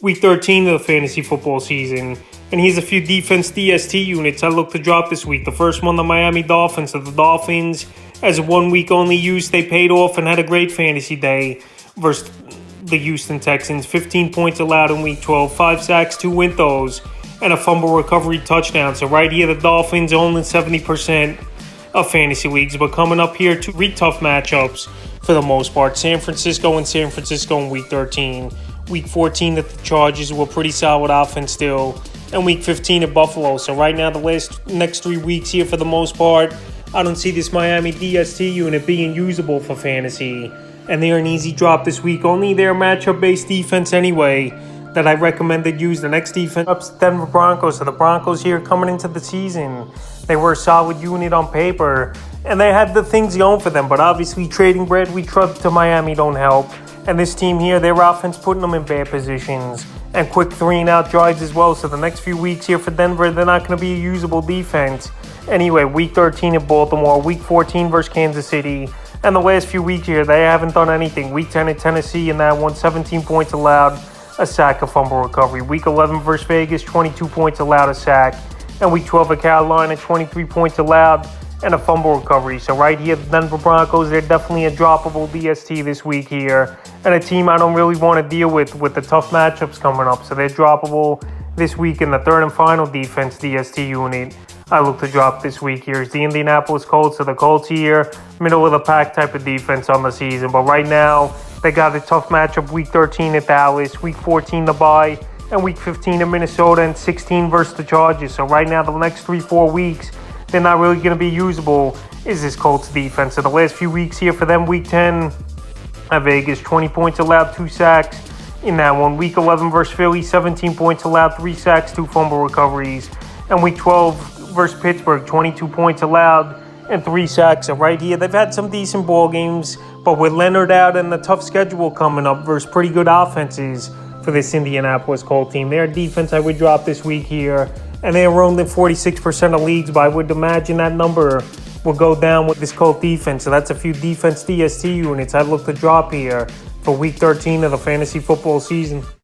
Week 13 of the fantasy football season. And here's a few defense DST units I look to drop this week. The first one, the Miami Dolphins. So the Dolphins, as a 1 week only use, they paid off and had a great fantasy day versus the Houston Texans. 15 points allowed in week 12, 5 sacks, 2 windows, and a fumble recovery touchdown. So right here, the Dolphins own 70% of fantasy leagues. But coming up here, two really tough matchups for the most part. San Francisco in week 13. Week 14 at the Chargers were pretty solid offense still. And week 15 at Buffalo. So right now, the next 3 weeks here for the most part, I don't see this Miami DST unit being usable for fantasy. And they're an easy drop this week. Only their matchup-based defense anyway that I recommend they use. The next defense up Denver Broncos. So the Broncos here coming into the season, they were a solid unit on paper. And they had the things going for them. But obviously trading Bradley Chubb to Miami don't help. And this team here, their offense putting them in bad positions. And quick 3-and-out drives as well. So the next few weeks here for Denver, they're not going to be a usable defense. Anyway, week 13 at Baltimore, week 14 versus Kansas City. And the last few weeks here, they haven't done anything. Week 10 at Tennessee, and that one, 17 points allowed, a sack, a fumble recovery. Week 11 versus Vegas, 22 points allowed, a sack. And week 12 at Carolina, 23 points allowed, and a fumble recovery. So right here, the Denver Broncos, they're definitely a droppable DST this week here. And a team I don't really want to deal with the tough matchups coming up. So they're droppable this week. In the third and final defense DST unit I look to drop this week here is the Indianapolis Colts. So the Colts here, middle of the pack type of defense on the season. But right now, they got a tough matchup week 13 at Dallas, week 14 the bye, and week 15 in Minnesota, and 16 versus the Chargers. So right now, the next 3-4 weeks, they're not really going to be usable, is this Colts defense. So the last few weeks here for them, week 10 at Vegas, 20 points allowed, 2 sacks in that one. Week 11 versus Philly, 17 points allowed, 3 sacks, 2 fumble recoveries. And week 12 versus Pittsburgh, 22 points allowed and 3 sacks. So right here, they've had some decent ball games, but with Leonard out and the tough schedule coming up versus pretty good offenses for this Indianapolis Colts team, their defense I would drop this week here. And they were only 46% of leagues, but I would imagine that number will go down with this Colts defense. So that's a few defense DST units I'd look to drop here for week 13 of the fantasy football season.